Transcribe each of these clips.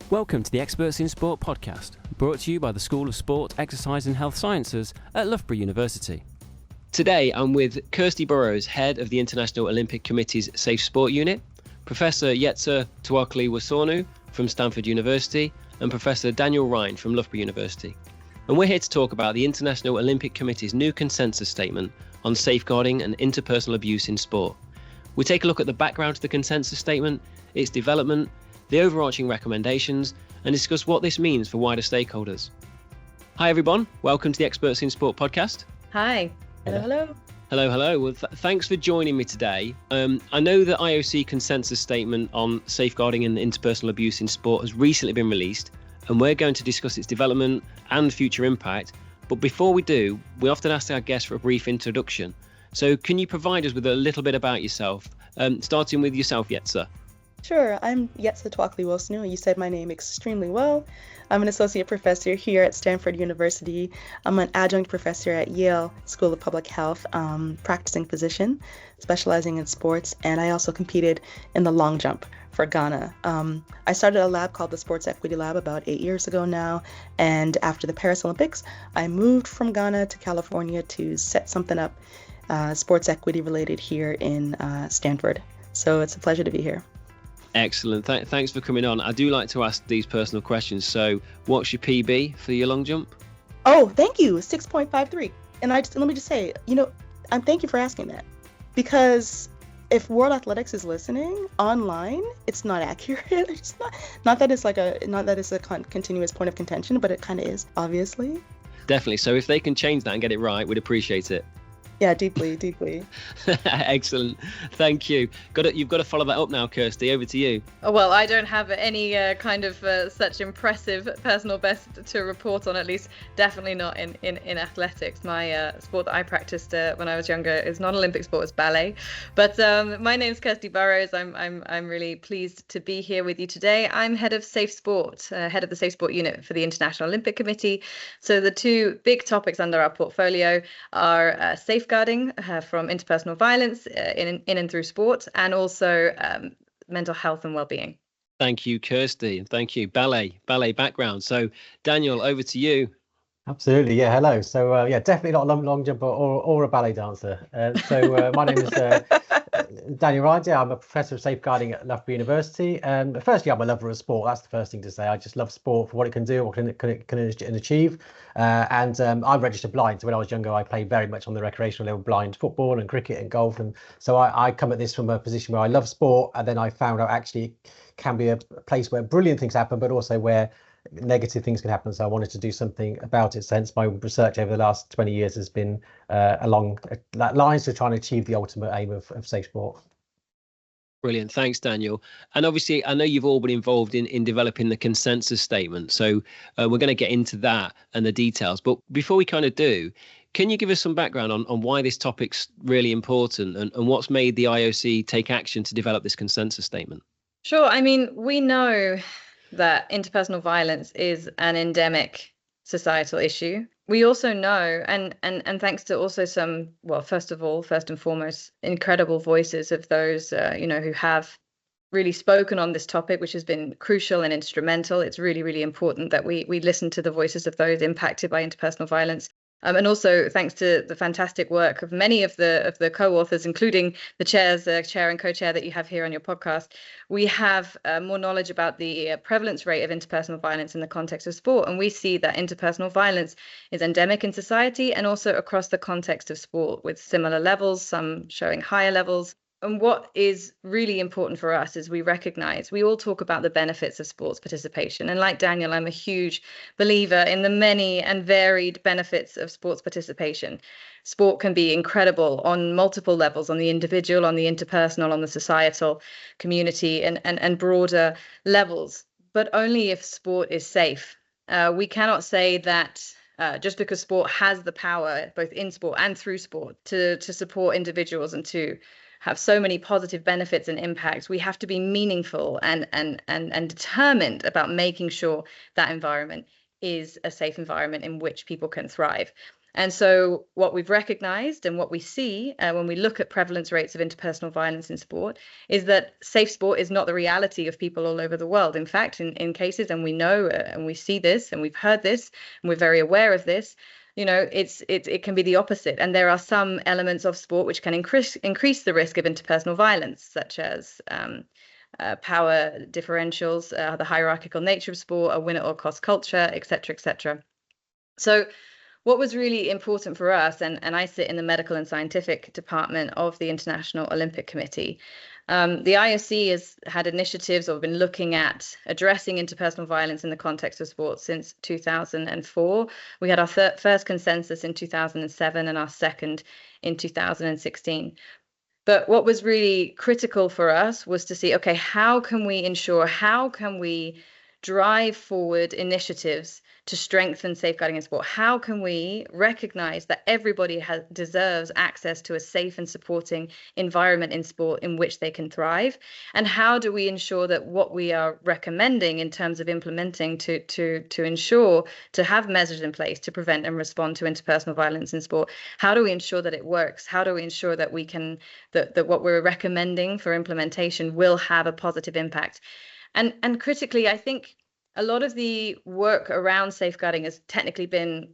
Welcome to the Experts in Sport podcast, brought to you by the School of Sport, Exercise and Health Sciences at Loughborough University. Today I'm with Kirsty Burrows, Head of the International Olympic Committee's Safe Sport Unit, Professor Yetsa Tuakli-Wosornu from Stanford University, and Professor Daniel Rhind from Loughborough University. And we're here to talk about the International Olympic Committee's new consensus statement on safeguarding and interpersonal abuse in sport. We take a look at the background to the consensus statement, its development, the overarching recommendations, and discuss what this means for wider stakeholders. Hi everyone, welcome to the Experts in Sport podcast. Hi. Hello. Hello. Well, thanks for joining me today. I know the IOC consensus statement on safeguarding and interpersonal abuse in sport has recently been released, and we're going to discuss its development and future impact. But before we do, we often ask our guests for a brief introduction. So can you provide us with a little bit about yourself, starting with yourself, Yetsa? Sure, I'm Yetsa Tuakli-Wosornu. You said my name extremely well. I'm an associate professor here at Stanford University. I'm an adjunct professor at Yale School of Public Health, practicing physician, specializing in sports, and I also competed in the long jump for Ghana. I started a lab called the Sports Equity Lab about 8 years ago now, and after the Paris Olympics, I moved from Ghana to California to set something up sports equity related here in Stanford. So it's a pleasure to be here. Excellent. Thanks for coming on. I do like to ask these personal questions. So what's your PB for your long jump? Oh, thank you. 6.53. And let me just say, thank you for asking that, because if World Athletics is listening online, it's not accurate. It's not that it's a continuous point of contention, but it kind of is, obviously. Definitely. So if they can change that and get it right, we'd appreciate it. Yeah, deeply. Excellent. Thank you. You've got to follow that up now, Kirsty. Over to you. Well, I don't have any kind of such impressive personal best to report on, at least definitely not in athletics. My sport that I practiced when I was younger is not Olympic sport, it's ballet. But my name's Kirsty Burrows. I'm really pleased to be here with you today. I'm head of Safe Sport, head of the Safe Sport Unit for the International Olympic Committee. So the two big topics under our portfolio are safeguarding from interpersonal violence in and through sport, and also mental health and well-being. Thank you, Kirsty, and thank you. Ballet background. So, Daniel, over to you. Absolutely, yeah. Hello. So, definitely not a long jumper or a ballet dancer. My name is Daniel Rhind. I'm a professor of safeguarding at Loughborough University. Firstly, I'm a lover of sport. That's the first thing to say. I just love sport for what it can do, what it can achieve. I'm registered blind. So when I was younger, I played very much on the recreational level, blind football and cricket and golf. And so I come at this from a position where I love sport. And then I found out actually it can be a place where brilliant things happen, but also where negative things can happen. So I wanted to do something about it. Hence my research over the last 20 years has been along that lines to try and achieve the ultimate aim of safe sport. Brilliant. Thanks, Daniel. And obviously, I know you've all been involved in developing the consensus statement. So we're going to get into that and the details. But before we kind of do, can you give us some background on why this topic's really important and what's made the IOC take action to develop this consensus statement? Sure. I mean, we know that interpersonal violence is an endemic societal issue. We also know, and thanks to also some, first and foremost, incredible voices of those, who have really spoken on this topic, which has been crucial and instrumental. It's really, really important that we listen to the voices of those impacted by interpersonal violence. And also thanks to the fantastic work of many of the co-authors, including the chair and co-chair that you have here on your podcast, we have more knowledge about the prevalence rate of interpersonal violence in the context of sport. And we see that interpersonal violence is endemic in society and also across the context of sport, with similar levels, some showing higher levels. And what is really important for us is we all talk about the benefits of sports participation. And like Daniel, I'm a huge believer in the many and varied benefits of sports participation. Sport can be incredible on multiple levels, on the individual, on the interpersonal, on the societal, community, and broader levels, but only if sport is safe. We cannot say that just because sport has the power, both in sport and through sport, to support individuals and to have so many positive benefits and impacts, we have to be meaningful and determined about making sure that environment is a safe environment in which people can thrive. And so what we've recognized and what we see when we look at prevalence rates of interpersonal violence in sport is that safe sport is not the reality of people all over the world. In fact, in cases, and we know and we see this and we've heard this and we're very aware of this, it can be the opposite. And there are some elements of sport which can increase the risk of interpersonal violence, such as power differentials, the hierarchical nature of sport, a win at all cost culture, et cetera, et cetera. So what was really important for us, and I sit in the medical and scientific department of the International Olympic Committee, the IOC has had initiatives or been looking at addressing interpersonal violence in the context of sport since 2004. We had our first consensus in 2007 and our second in 2016. But what was really critical for us was to see, okay, how can we drive forward initiatives to strengthen safeguarding in sport? How can we recognize that everybody deserves access to a safe and supporting environment in sport in which they can thrive? And how do we ensure that what we are recommending in terms of implementing to ensure to have measures in place to prevent and respond to interpersonal violence in sport? How do we ensure that it works? How do we ensure that that what we're recommending for implementation will have a positive impact? And critically, I think a lot of the work around safeguarding has technically been,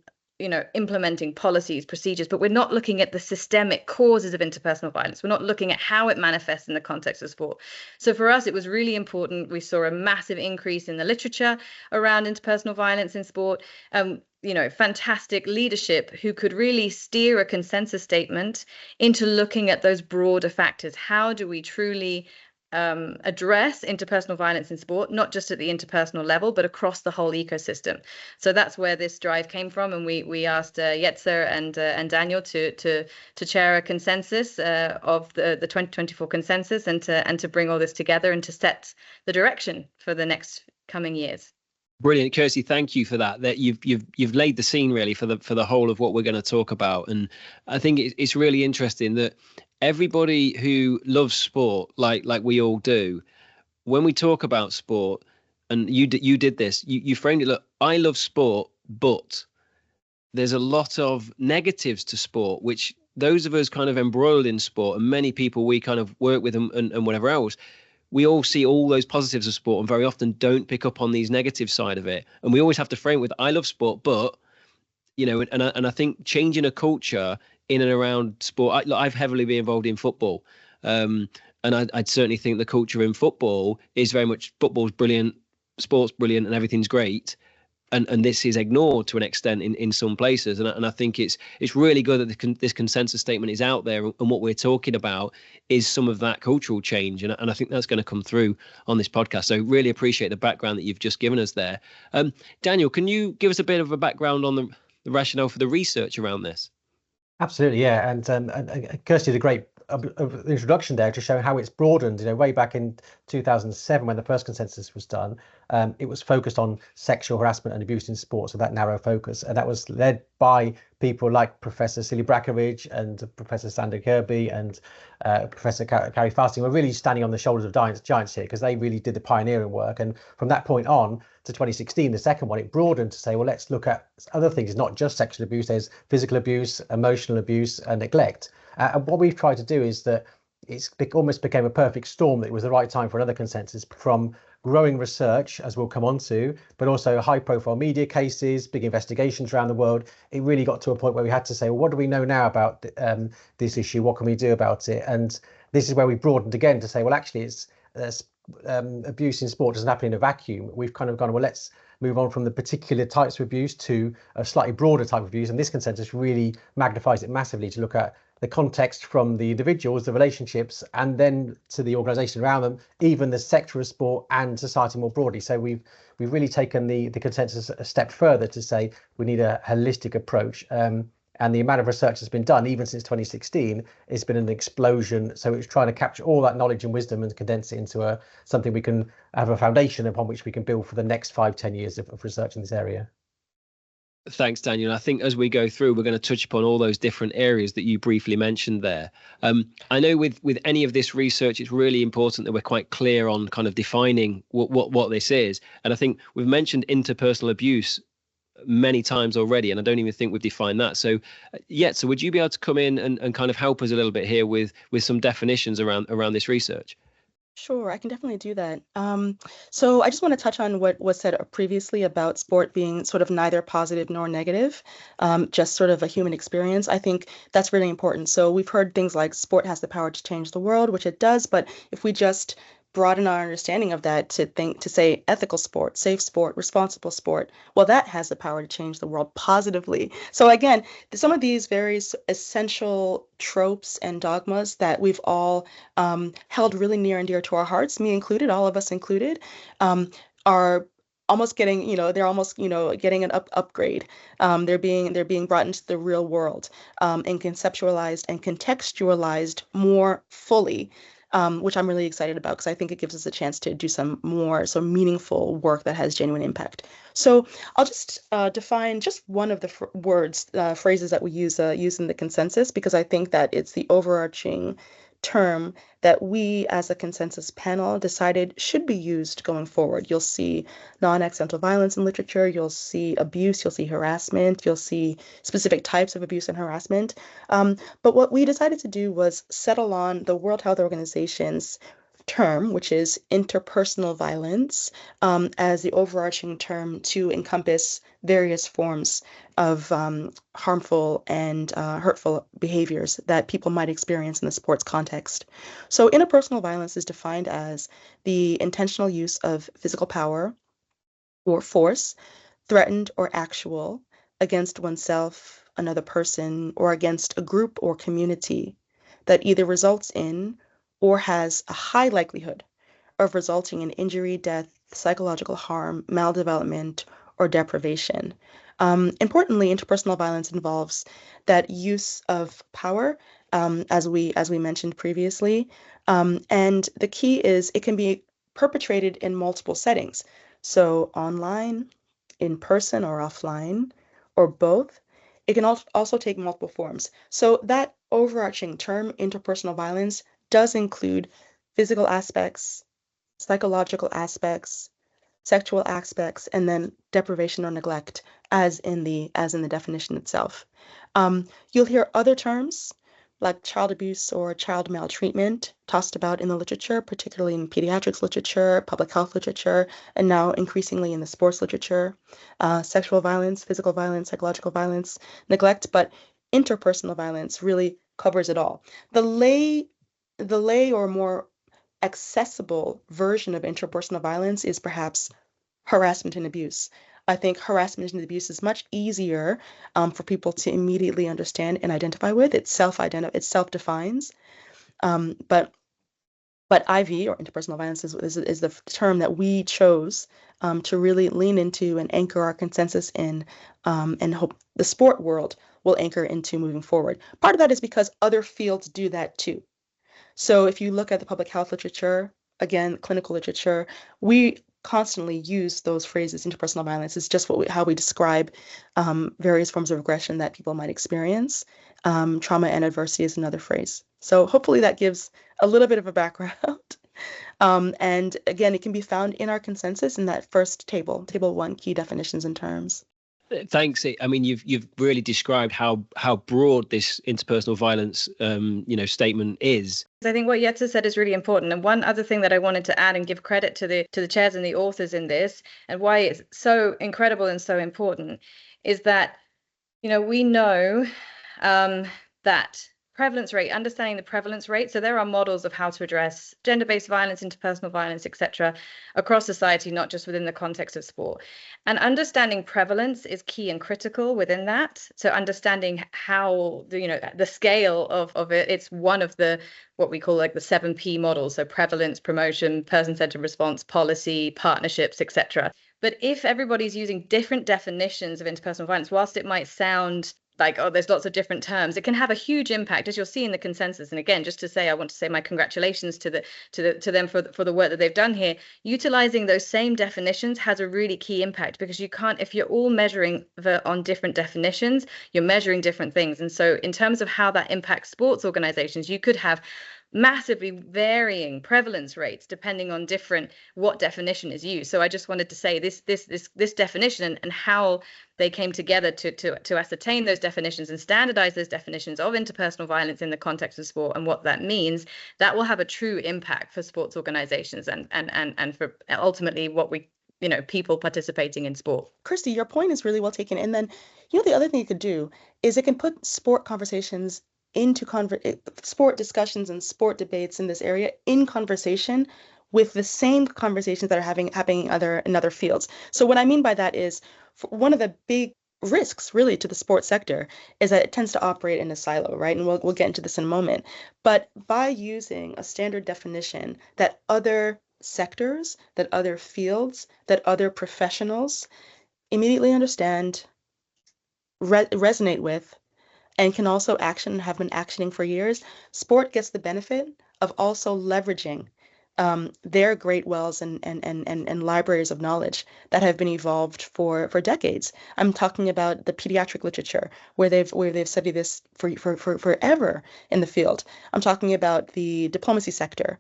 implementing policies, procedures, but we're not looking at the systemic causes of interpersonal violence. We're not looking at how it manifests in the context of sport. So for us, it was really important. We saw a massive increase in the literature around interpersonal violence in sport. Fantastic leadership who could really steer a consensus statement into looking at those broader factors. How do we truly address interpersonal violence in sport, not just at the interpersonal level, but across the whole ecosystem? So that's where this drive came from, and we asked Yetsa and Daniel to chair a consensus of the 2024 consensus, and to bring all this together and to set the direction for the next coming years. Brilliant, Kirsty. Thank you for that. That you've laid the scene really for the whole of what we're going to talk about, and I think it's really interesting that everybody who loves sport, like we all do, when we talk about sport, and you did this, you framed it. Look, I love sport, but there's a lot of negatives to sport, which those of us kind of embroiled in sport, and many people we kind of work with and whatever else, we all see all those positives of sport and very often don't pick up on these negative side of it. And we always have to frame it with, I love sport, but, and I think changing a culture in and around sport, I've heavily been involved in football. And I'd certainly think the culture in football is very much football's brilliant, sport's brilliant, and everything's great. And this is ignored to an extent in some places. And I think it's really good that this consensus statement is out there. And what we're talking about is some of that cultural change. And I think that's going to come through on this podcast. So really appreciate the background that you've just given us there. Daniel, can you give us a bit of a background on the rationale for the research around this? Absolutely, yeah. And Kirsty did a great introduction there to show how it's broadened. Way back in 2007 when the first consensus was done, it was focused on sexual harassment and abuse in sports, so that narrow focus, and that was led by people like Professor Silly Brakovich and Professor Sander Kirby and Professor Carrie Fasting were really standing on the shoulders of giants here, because they really did the pioneering work. And from that point on to 2016, the second one, it broadened to say, well, let's look at other things, not just sexual abuse. There's physical abuse, emotional abuse, and neglect. And what we've tried to do is that it almost became a perfect storm, that it was the right time for another consensus, from growing research, as we'll come on to, but also high profile media cases, big investigations around the world. It really got to a point where we had to say, well, what do we know now about this issue? What can we do about it? And this is where we broadened again to say, well, actually, it's abuse in sport doesn't happen in a vacuum. We've kind of gone, well, let's move on from the particular types of abuse to a slightly broader type of abuse. And this consensus really magnifies it massively to look at the context from the individuals, the relationships, and then to the organisation around them, even the sector of sport and society more broadly. So we've really taken the consensus a step further to say we need a holistic approach. And the amount of research that's been done, even since 2016, it's been an explosion. So it's trying to capture all that knowledge and wisdom and condense it into something we can have a foundation upon which we can build for the next 5-10 years of research in this area. Thanks, Daniel. I think as we go through, we're going to touch upon all those different areas that you briefly mentioned there. I know with any of this research, it's really important that we're quite clear on kind of defining what this is. And I think we've mentioned interpersonal abuse many times already, and I don't even think we've defined that. So Yetsa, would you be able to come in and kind of help us a little bit here with some definitions around this research? Sure, I can definitely do that. So I just want to touch on what was said previously about sport being sort of neither positive nor negative, just sort of a human experience. I think that's really important. So we've heard things like sport has the power to change the world, which it does, but if we just broaden our understanding of that to say ethical sport, safe sport, responsible sport, well, that has the power to change the world positively. So again, some of these very essential tropes and dogmas that we've all held really near and dear to our hearts, me included, all of us included, are almost getting, they're almost, getting an upgrade. They're being brought into the real world and conceptualized and contextualized more fully. Which I'm really excited about because I think it gives us a chance to do some meaningful work that has genuine impact. So I'll just define just one of the phrases that we use in the consensus, because I think that it's the overarching term that we as a consensus panel decided should be used going forward. You'll see non-accidental violence in literature, you'll see abuse, you'll see harassment, you'll see specific types of abuse and harassment. But what we decided to do was settle on the World Health Organization's term, which is interpersonal violence, as the overarching term to encompass various forms of harmful and hurtful behaviors that people might experience in the sports context. So interpersonal violence is defined as the intentional use of physical power or force, threatened or actual, against oneself, another person, or against a group or community that either results in or has a high likelihood of resulting in injury, death, psychological harm, maldevelopment, or deprivation. Importantly, interpersonal violence involves that use of power, as we mentioned previously, and the key is it can be perpetrated in multiple settings. So online, in person or offline, or both. It can also take multiple forms. So that overarching term, interpersonal violence, does include physical aspects, psychological aspects, sexual aspects, and then deprivation or neglect, as in the definition itself. You'll hear other terms like child abuse or child maltreatment tossed about in the literature, particularly in pediatrics literature, public health literature, and now increasingly in the sports literature. Sexual violence, physical violence, psychological violence, neglect, but interpersonal violence really covers it all. The lay or more accessible version of interpersonal violence is perhaps harassment and abuse. I think harassment and abuse is much easier for people to immediately understand and identify with. It self-defines. But IV, or interpersonal violence, is the term that we chose to really lean into and anchor our consensus in, and hope the sport world will anchor into moving forward. Part of that is because other fields do that too. So if you look at the public health literature, again, clinical literature, we constantly use those phrases. Interpersonal violence is just how we describe various forms of aggression that people might experience. Trauma and adversity is another phrase. So hopefully that gives a little bit of a background. And again, it can be found in our consensus in that first table 1, key definitions and terms. Thanks. I mean, you've really described how broad this interpersonal violence, statement is. I think what Yetsa said is really important. And one other thing that I wanted to add and give credit to the chairs and the authors in this, and why it's so incredible and so important, is that, we know that prevalence rate, understanding the prevalence rate. So there are models of how to address gender-based violence, interpersonal violence, etc., across society, not just within the context of sport. And understanding prevalence is key and critical within that. So understanding how the scale of it, it's one of the what we call like the 7P models. So prevalence, promotion, person-centered response, policy, partnerships, etc. But if everybody's using different definitions of interpersonal violence, whilst it might sound like, oh, there's lots of different terms, it can have a huge impact, as you'll see in the consensus. And again, just to say, I want to say my congratulations to them for the work that they've done here. Utilizing those same definitions has a really key impact, because you can't, if you're all measuring on different definitions, you're measuring different things. And so in terms of how that impacts sports organizations, you could have massively varying prevalence rates depending on what definition is used. So I just wanted to say this definition and how they came together to ascertain those definitions and standardize those definitions of interpersonal violence in the context of sport and what that means, that will have a true impact for sports organizations and for ultimately what we, people participating in sport. Kirsty, your point is really well taken. And then, the other thing it could do is it can put sport conversations into sport discussions and sport debates in this area in conversation with the same conversations that are happening in other fields. So what I mean by that is one of the big risks really to the sports sector is that it tends to operate in a silo, right? And we'll get into this in a moment. But by using a standard definition that other sectors, that other fields, that other professionals immediately understand, resonate with, and can also have been actioning for years, sport gets the benefit of also leveraging their great wells and libraries of knowledge that have been evolved for decades. I'm talking about the pediatric literature where they've studied this for forever in the field. I'm talking about the diplomacy sector,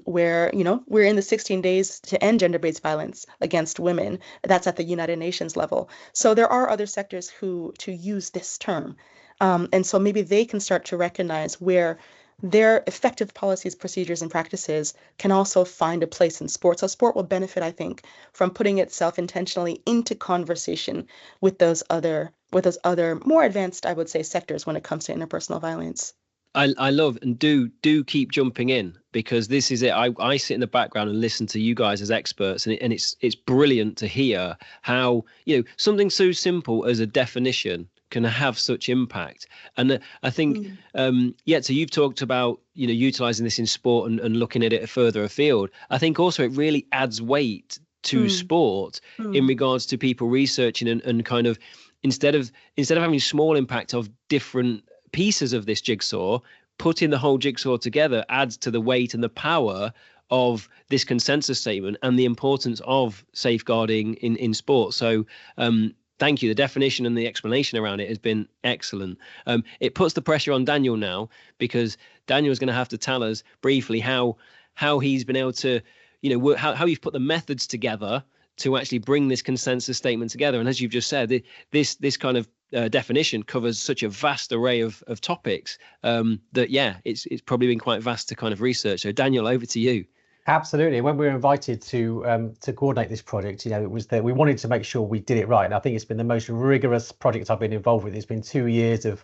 where we're in the 16 days to end gender-based violence against women. That's at the United Nations level. So there are other sectors to use this term. And so maybe they can start to recognize where their effective policies, procedures, and practices can also find a place in sport. So sport will benefit, I think, from putting itself intentionally into conversation with those other more advanced, I would say, sectors when it comes to interpersonal violence. I love and do keep jumping in, because this is it. I sit in the background and listen to you guys as experts, and it's brilliant to hear how something so simple as a definition can have such impact. And I think so you've talked about utilizing this in sport and looking at it further afield. I think also it really adds weight to sport in regards to people researching and kind of instead of having small impact of different pieces of this jigsaw, putting the whole jigsaw together adds to the weight and the power of this consensus statement and the importance of safeguarding in sport. So thank you. The definition and the explanation around it has been excellent. It puts the pressure on Daniel now, because Daniel is going to have to tell us briefly how he's been able to, how you've put the methods together to actually bring this consensus statement together. And as you've just said, this kind of definition covers such a vast array of topics that it's probably been quite vast to kind of research. So Daniel, over to you. Absolutely. When we were invited to coordinate this project, it was that we wanted to make sure we did it right. And I think it's been the most rigorous project I've been involved with. It's been 2 years of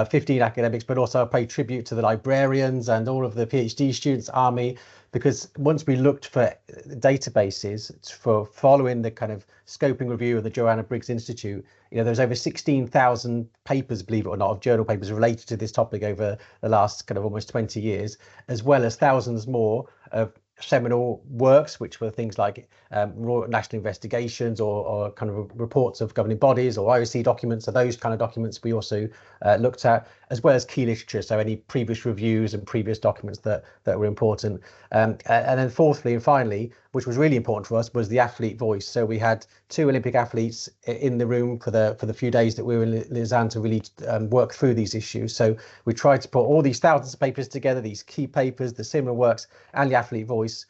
15 academics, but also I pay tribute to the librarians and all of the PhD students, Army, because once we looked for databases for following the kind of scoping review of the Joanna Briggs Institute, there's over 16,000 papers, believe it or not, of journal papers related to this topic over the last kind of almost 20 years, as well as thousands more of seminal works, which were things like Royal National Investigations or kind of reports of governing bodies or IOC documents. So those kind of documents we also looked at, as well as key literature. So any previous reviews and previous documents that were important. And then fourthly and finally, which was really important for us, was the athlete voice. So we had 2 Olympic athletes in the room for the few days that we were in Lausanne to really work through these issues. So we tried to put all these thousands of papers together, these key papers, the similar works, and the athlete voice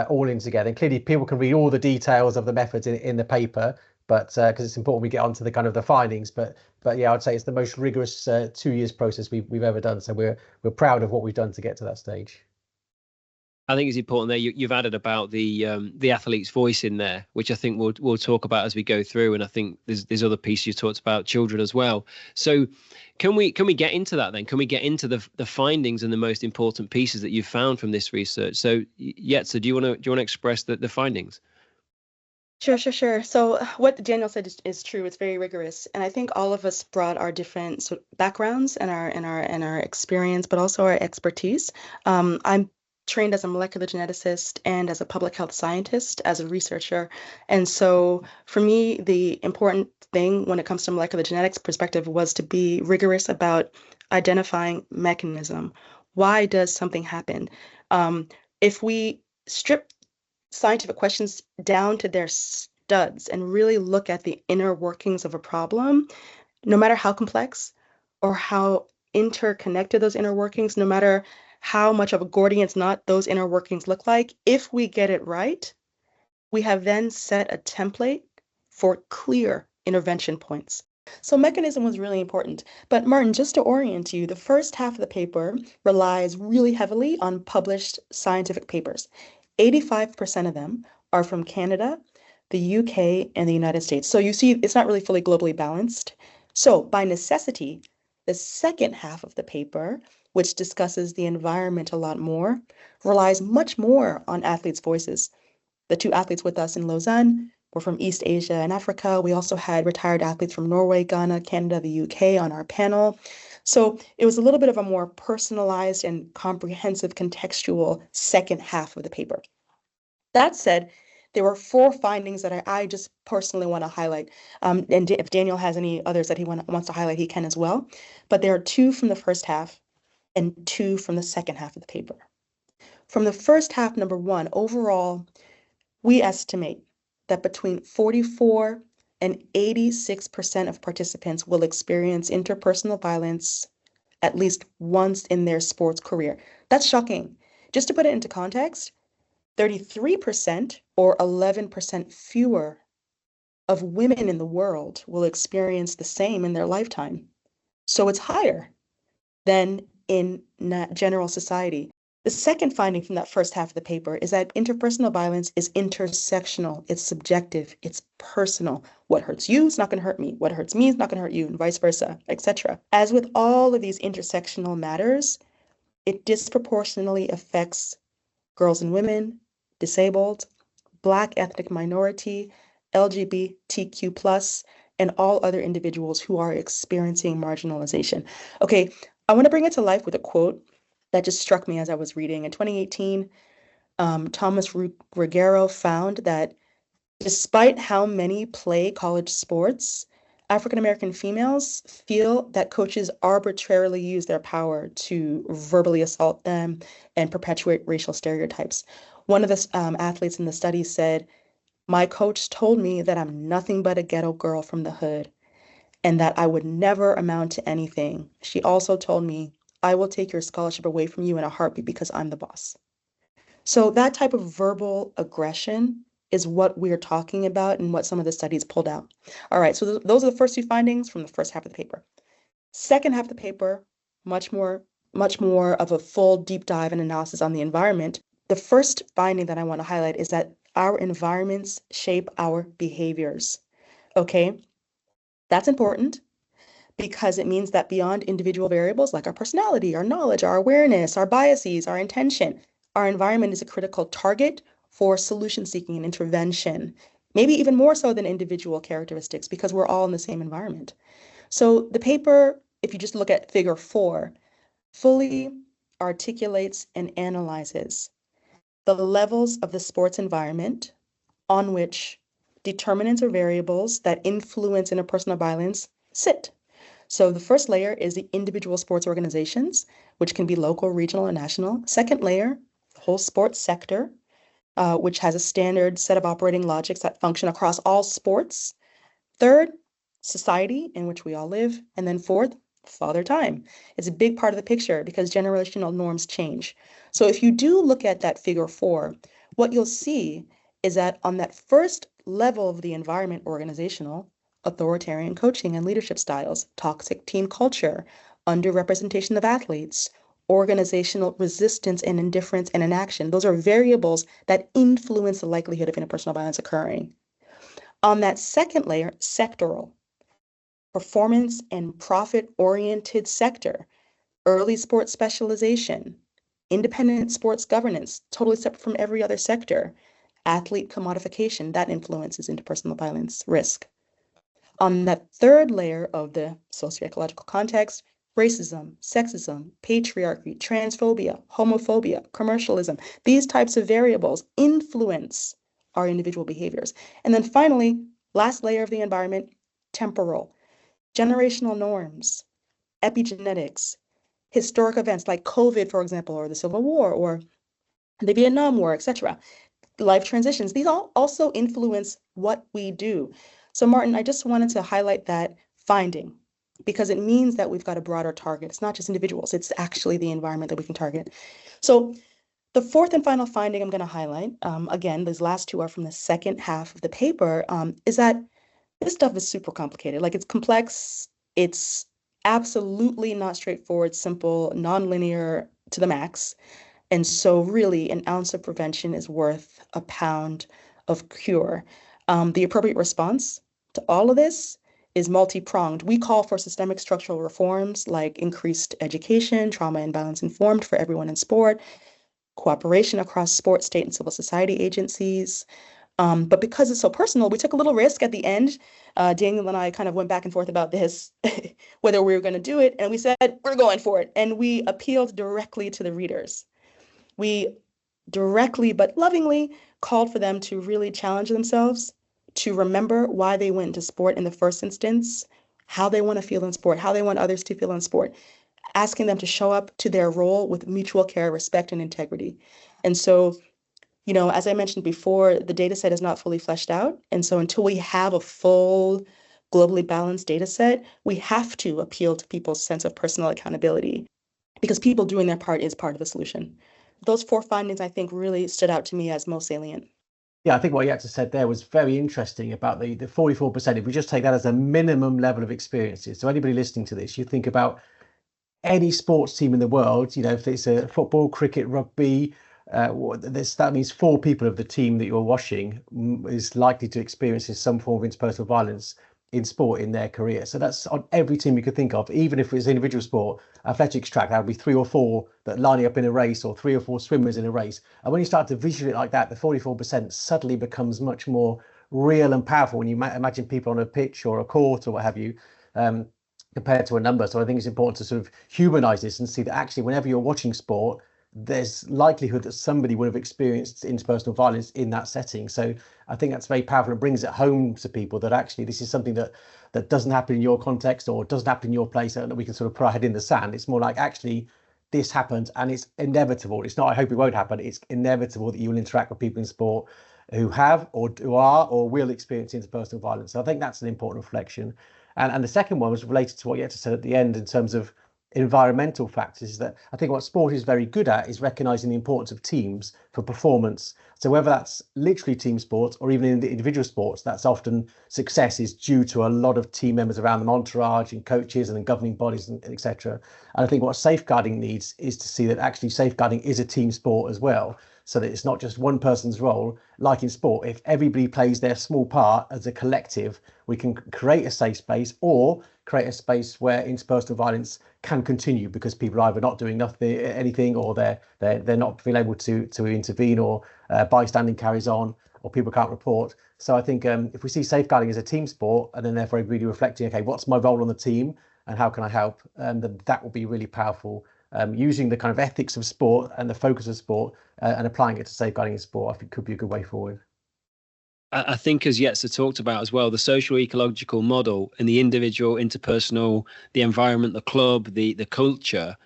all in together. And clearly people can read all the details of the methods in the paper, but because it's important we get onto the kind of the findings. But yeah, I'd say it's the most rigorous 2 years process we've ever done. So we're proud of what we've done to get to that stage. I think it's important there. You've added about the athlete's voice in there, which I think we'll talk about as we go through. And I think there's other pieces you talked about children as well. So can we get into that then? Can we get into the findings and the most important pieces that you've found from this research? So Yetsa, do you want to express the findings? Sure. So what Daniel said is true. It's very rigorous, and I think all of us brought our different backgrounds and our experience, but also our expertise. I'm trained as a molecular geneticist and as a public health scientist, as a researcher. And so for me, the important thing when it comes to molecular genetics perspective was to be rigorous about identifying mechanism. Why does something happen? If we strip scientific questions down to their studs and really look at the inner workings of a problem, no matter how complex or how interconnected those inner workings, no matter how much of a Gordian's knot those inner workings look like. If we get it right, we have then set a template for clear intervention points. So mechanism was really important. But Martin, just to orient you, the first half of the paper relies really heavily on published scientific papers. 85% of them are from Canada, the UK, and the United States. So you see, it's not really fully globally balanced. So by necessity, the second half of the paper, which discusses the environment a lot more, relies much more on athletes' voices. The two athletes with us in Lausanne were from East Asia and Africa. We also had retired athletes from Norway, Ghana, Canada, the UK on our panel. So it was a little bit of a more personalized and comprehensive contextual second half of the paper. That said, there were 4 findings that I just personally want to highlight. And if Daniel has any others that he wants to highlight, he can as well. But there are 2 from the first half and 2 from the second half of the paper. From the first half, number 1, overall, we estimate that between 44 and 86% of participants will experience interpersonal violence at least once in their sports career. That's shocking. Just to put it into context, 33% or 11% fewer of women in the world will experience the same in their lifetime. So it's higher than in general society. The second finding from that first half of the paper is that interpersonal violence is intersectional, it's subjective, it's personal. What hurts you is not going to hurt me. What hurts me is not going to hurt you, and vice versa, etc. As with all of these intersectional matters, it disproportionately affects girls and women, disabled, Black ethnic minority, LGBTQ+, and all other individuals who are experiencing marginalization. Okay, I want to bring it to life with a quote that just struck me as I was reading. In 2018, Thomas Ruggiero found that despite how many play college sports, African-American females feel that coaches arbitrarily use their power to verbally assault them and perpetuate racial stereotypes. One of the athletes in the study said, "My coach told me that I'm nothing but a ghetto girl from the hood and that I would never amount to anything. She also told me, I will take your scholarship away from you in a heartbeat because I'm the boss." So that type of verbal aggression is what we're talking about and what some of the studies pulled out. All right, so those are the first 2 findings from the first half of the paper. Second half of the paper, much more of a full deep dive and analysis on the environment. The first finding that I want to highlight is that our environments shape our behaviors. Okay, that's important because it means that beyond individual variables like our personality, our knowledge, our awareness, our biases, our intention, our environment is a critical target for solution seeking and intervention, maybe even more so than individual characteristics because we're all in the same environment. So the paper, if you just look at figure 4, fully articulates and analyzes the levels of the sports environment on which determinants or variables that influence interpersonal violence sit. So the first layer is the individual sports organizations, which can be local, regional, or national. Second layer, the whole sports sector, which has a standard set of operating logics that function across all sports. Third, society in which we all live. And then fourth, father time. It's a big part of the picture because generational norms change. So if you do look at that figure 4, what you'll see is that on that first level of the environment, organizational, authoritarian coaching and leadership styles, toxic team culture, underrepresentation of athletes, organizational resistance and indifference and inaction. Those are variables that influence the likelihood of interpersonal violence occurring. On that second layer, sectoral, performance and profit-oriented sector, early sports specialization, independent sports governance, totally separate from every other sector, athlete commodification, that influences interpersonal violence risk. On that third layer of the socioecological context, racism, sexism, patriarchy, transphobia, homophobia, commercialism, these types of variables influence our individual behaviors. And then finally, last layer of the environment, temporal, generational norms, epigenetics, historic events like COVID, for example, or the Civil War, or the Vietnam War, etc. Life transitions, these all also influence what we do. So Martin, I just wanted to highlight that finding. because it means that we've got a broader target. It's not just individuals, it's actually the environment that we can target. So the fourth and final finding I'm going to highlight, again, these last two are from the second half of the paper, is that this stuff is super complicated. Like, it's complex, it's absolutely not straightforward, simple, nonlinear to the max. And so really an ounce of prevention is worth a pound of cure. The appropriate response to all of this is multi-pronged. We call for systemic structural reforms like increased education, trauma and balance informed for everyone in sport, cooperation across sport, state, and civil society agencies. But because it's so personal, we took a little risk at the end. Daniel and I kind of went back and forth about this, whether we were going to do it. And we said, we're going for it. And we appealed directly to the readers. We directly but lovingly called for them to really challenge themselves, to remember why they went into sport in the first instance, how they want to feel in sport, how they want others to feel in sport, asking them to show up to their role with mutual care, respect, and integrity. And so, you know, as I mentioned before, the data set is not fully fleshed out. And so until we have a full, globally balanced data set, we have to appeal to people's sense of personal accountability, because people doing their part is part of the solution. Those four findings, I think, really stood out to me as most salient. Yeah, I think what Yetsa said there was very interesting about the 44%. If we just take that as a minimum level of experiences, so anybody listening to this, you think about any sports team in the world, you know, if it's a football, cricket, rugby, that means 4 people of the team that you're watching is likely to experience some form of interpersonal violence in sport in their career. So that's on every team you could think of. Even if it's individual sport, athletics track, that would be 3 or 4 that lining up in a race, or 3 or 4 swimmers in a race. And when you start to visualize it like that, the 44% suddenly becomes much more real and powerful when you imagine people on a pitch or a court or what have you, compared to a number. So I think it's important to sort of humanize this and see that actually whenever you're watching sport, there's likelihood that somebody would have experienced interpersonal violence in that setting. So I think that's very powerful and brings it home to people that actually this is something that doesn't happen in your context or doesn't happen in your place, and that we can sort of put our head in the sand. It's more like, actually this happens and it's inevitable. It's not, I hope it won't happen. It's inevitable that you will interact with people in sport who have or who are or will experience interpersonal violence. So I think that's an important reflection. And the second one was related to what Yetsa said at the end in terms of environmental factors, is that I think what sport is very good at is recognizing the importance of teams for performance. So whether that's literally team sports or even in the individual sports, that's often success is due to a lot of team members around them, entourage and coaches and then governing bodies and etc. And I think what safeguarding needs is to see that actually safeguarding is a team sport as well, so that it's not just one person's role. Like in sport, if everybody plays their small part as a collective, we can create a safe space or create a space where interpersonal violence can continue because people are either not doing anything, or they're not feeling able to intervene, or bystanding carries on, or people can't report. So I think if we see safeguarding as a team sport, and then therefore really reflecting, okay, what's my role on the team and how can I help, then that will be really powerful. Using the kind of ethics of sport and the focus of sport and applying it to safeguarding in sport, I think could be a good way forward. I think, as Yetsa talked about as well, the social ecological model and the individual, interpersonal, the environment, the club, the culture,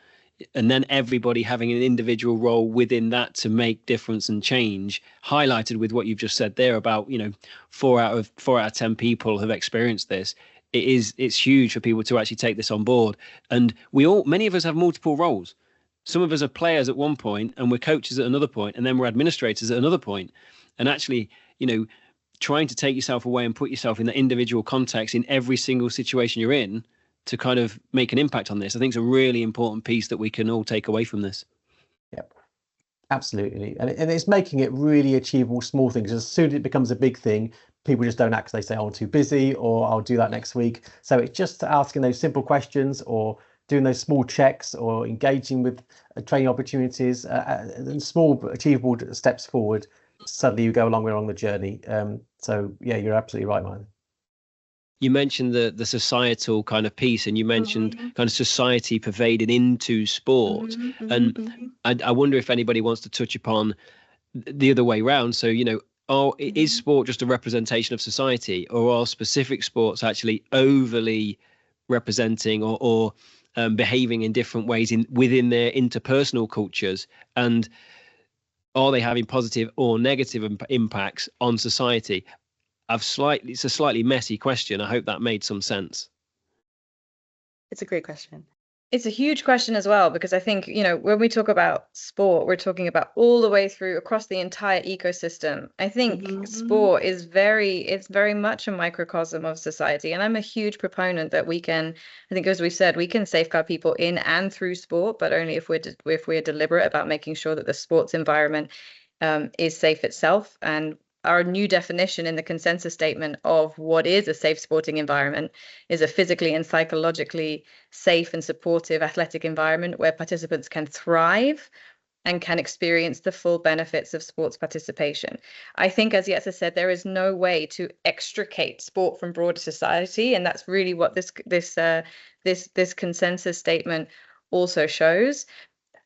and then everybody having an individual role within that to make difference and change, highlighted with what you've just said there about, you know, 4 out of 10 people have experienced this. It's huge for people to actually take this on board. And many of us have multiple roles. Some of us are players at one point, and we're coaches at another point, and then we're administrators at another point. And actually, you know, trying to take yourself away and put yourself in that individual context in every single situation you're in to kind of make an impact on this, I think is a really important piece that we can all take away from this. Yep, absolutely. And it's making it really achievable, small things. As soon as it becomes a big thing, people just don't act because they say, oh, I'm too busy, or I'll do that next week. So it's just asking those simple questions, or doing those small checks, or engaging with training opportunities, and small achievable steps forward. Suddenly you go a long way along the journey. So yeah, you're absolutely right, man. You mentioned the societal kind of piece, and you mentioned kind of society pervaded into sport. And I wonder if anybody wants to touch upon the other way around. So, you know, is sport just a representation of society, or are specific sports actually overly representing or behaving in different ways within their interpersonal cultures? And are they having positive or negative impacts on society? It's a slightly messy question. I hope that made some sense. It's a great question. It's a huge question as well, because I think, when we talk about sport, we're talking about all the way through across the entire ecosystem. I think sport is it's very much a microcosm of society. And I'm a huge proponent that I think, as we've said, we can safeguard people in and through sport, but only if we're deliberate about making sure that the sports environment is safe itself. And our new definition in the consensus statement of what is a safe sporting environment is a physically and psychologically safe and supportive athletic environment where participants can thrive and can experience the full benefits of sports participation. I think, as Yetsa said, there is no way to extricate sport from broader society, and that's really what this consensus statement also shows.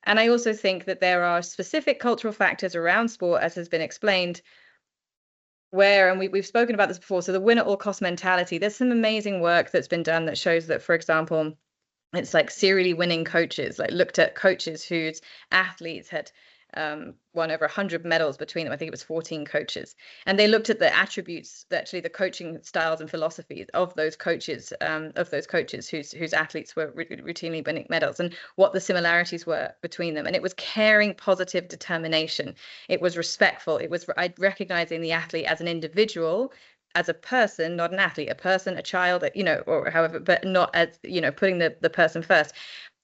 And I also think that there are specific cultural factors around sport, as has been explained, and we've spoken about this before, so the win at all cost mentality. There's some amazing work that's been done that shows that, for example, it's like serially winning coaches, like looked at coaches whose athletes had won over 100 medals between them. I think it was 14 coaches, and they looked at the attributes, actually the coaching styles and philosophies of those coaches whose athletes were routinely winning medals, and what the similarities were between them. And it was caring, positive determination. It was respectful. It was recognizing the athlete as an individual, as a person, not an athlete, a person, a child, or however, but not as, putting the person first.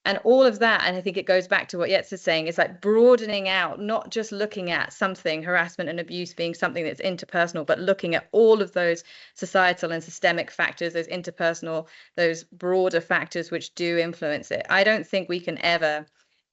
And all of that, and I think it goes back to what Yetsa is saying, is like broadening out, not just looking at something, harassment and abuse being something that's interpersonal, but looking at all of those societal and systemic factors, those interpersonal, those broader factors which do influence it. I don't think we can ever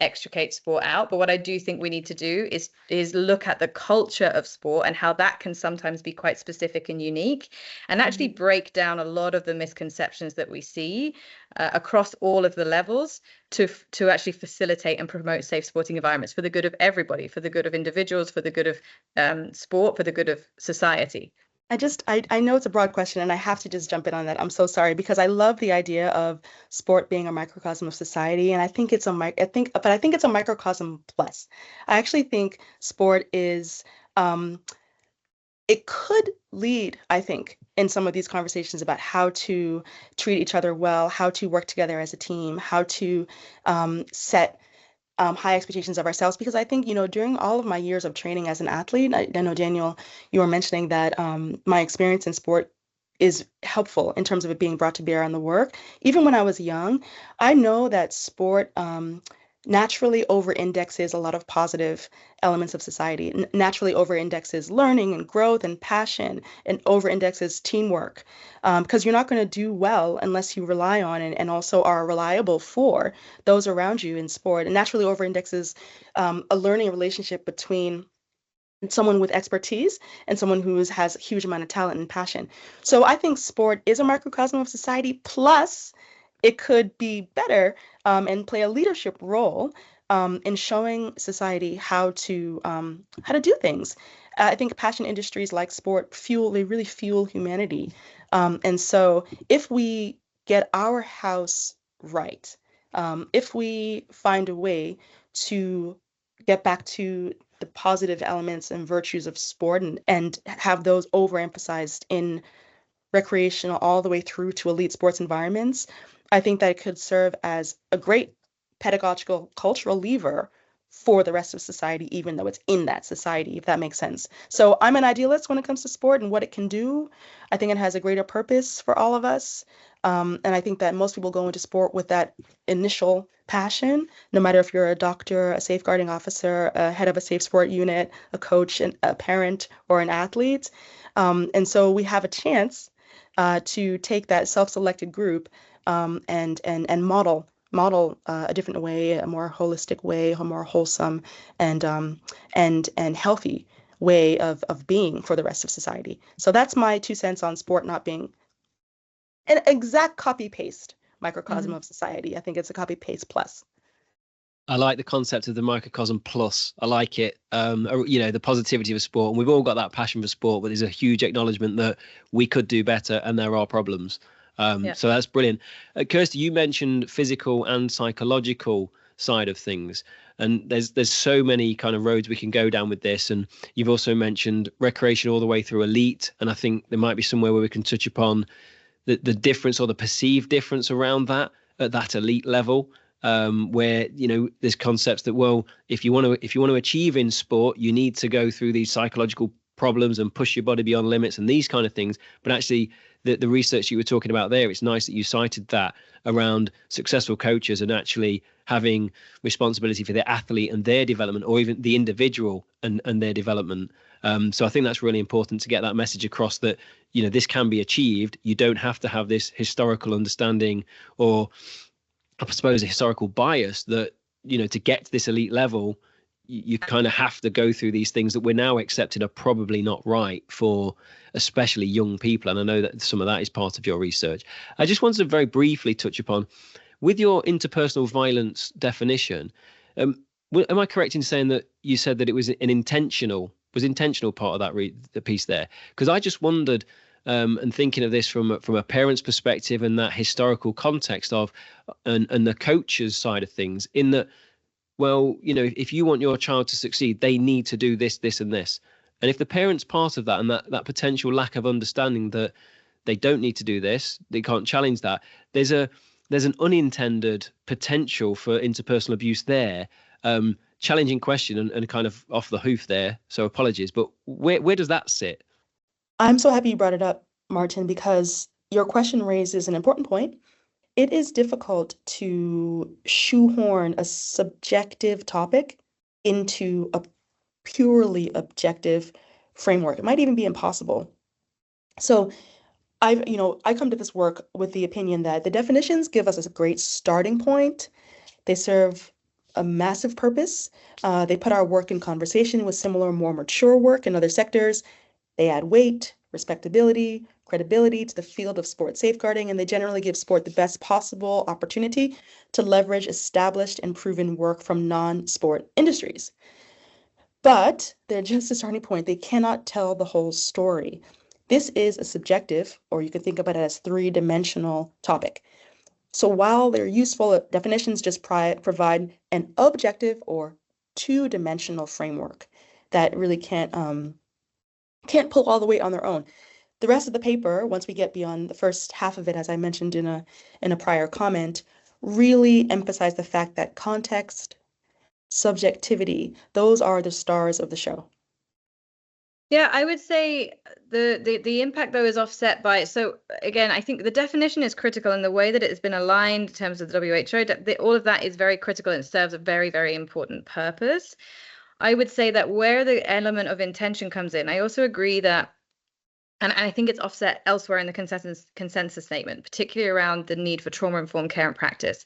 extricate sport out, but what I do think we need to do is look at the culture of sport and how that can sometimes be quite specific and unique, and actually break down a lot of the misconceptions that we see across all of the levels to actually facilitate and promote safe sporting environments for the good of everybody, for the good of individuals, for the good of sport, for the good of society. I know it's a broad question, and I have to just jump in on that. I'm so sorry, because I love the idea of sport being a microcosm of society, and I think it's a microcosm plus. I actually think sport is it could lead, I think, in some of these conversations about how to treat each other well, how to work together as a team, how to set high expectations of ourselves, because I think, during all of my years of training as an athlete, I know, Daniel, you were mentioning that my experience in sport is helpful in terms of it being brought to bear on the work. Even when I was young, I know that sport naturally over-indexes a lot of positive elements of society, naturally over-indexes learning and growth and passion, and over-indexes teamwork, because you're not going to do well unless you rely on and also are reliable for those around you in sport. And naturally over-indexes a learning relationship between someone with expertise and someone who has a huge amount of talent and passion. So I think sport is a microcosm of society, plus it could be better and play a leadership role in showing society how to do things. I think passion industries like sport really fuel humanity. And so if we get our house right, if we find a way to get back to the positive elements and virtues of sport and have those overemphasized in recreational all the way through to elite sports environments, I think that it could serve as a great pedagogical cultural lever for the rest of society, even though it's in that society, if that makes sense. So I'm an idealist when it comes to sport and what it can do. I think it has a greater purpose for all of us. And I think that most people go into sport with that initial passion, no matter if you're a doctor, a safeguarding officer, a head of a safe sport unit, a coach, a parent, or an athlete. And so we have a chance to take that self-selected group and model a different way, a more holistic way, a more wholesome and healthy way of being for the rest of society. So that's my 2 cents on sport not being an exact copy-paste microcosm of society. I think it's a copy-paste plus. I like the concept of the microcosm plus. I like it. The positivity of sport. And we've all got that passion for sport, but there's a huge acknowledgement that we could do better and there are problems. So that's brilliant. Kirsty, you mentioned physical and psychological side of things. And there's so many kind of roads we can go down with this. And you've also mentioned recreation all the way through elite. And I think there might be somewhere where we can touch upon the difference or the perceived difference around that. at that elite level, where, you know, there's concepts that, well, if you want to achieve in sport, you need to go through these psychological problems and push your body beyond limits and these kind of things. But actually, the research you were talking about there, it's nice that you cited that around successful coaches and actually having responsibility for their athlete and their development, or even the individual and their development. So I think that's really important to get that message across, that, you know, this can be achieved. You don't have to have this historical understanding, or I suppose a historical bias, that, you know, to get to this elite level, you kind of have to go through these things that we're now accepted are probably not right for especially young people. And I know that some of that is part of your research. I just wanted to very briefly touch upon, with your interpersonal violence definition, am I correct in saying that you said that it was intentional part of that the piece there? Because I just wondered, and thinking of this from a parent's perspective and that historical context of, and the coach's side of things, in that, well, you know, if you want your child to succeed, they need to do this, this, and this. And if the parent's part of that, and that potential lack of understanding that they don't need to do this, they can't challenge that, there's an unintended potential for interpersonal abuse there. Challenging question and kind of off the hoof there, so apologies, but where does that sit? I'm so happy you brought it up, Martin, because your question raises an important point. It is difficult to shoehorn a subjective topic into a purely objective framework. It might even be impossible. So I come to this work with the opinion that the definitions give us a great starting point. They serve a massive purpose. They put our work in conversation with similar, more mature work in other sectors. They add weight, respectability, credibility to the field of sport safeguarding, and they generally give sport the best possible opportunity to leverage established and proven work from non-sport industries. But they're just a starting point. They cannot tell the whole story. This is a subjective, or you can think about it as three-dimensional topic. So while they're useful, definitions just provide an objective or two-dimensional framework that really can't pull all the weight on their own. The rest of the paper, once we get beyond the first half of it, as I mentioned in a prior comment, really emphasize the fact that context, subjectivity, those are the stars of the show. Yeah, I would say the impact, though, is offset by, so again, I think the definition is critical in the way that it has been aligned in terms of the WHO. All of that is very critical and serves a very, very important purpose. I would say that where the element of intention comes in, I also agree that, and I think it's offset elsewhere in the consensus statement, particularly around the need for trauma-informed care and practice.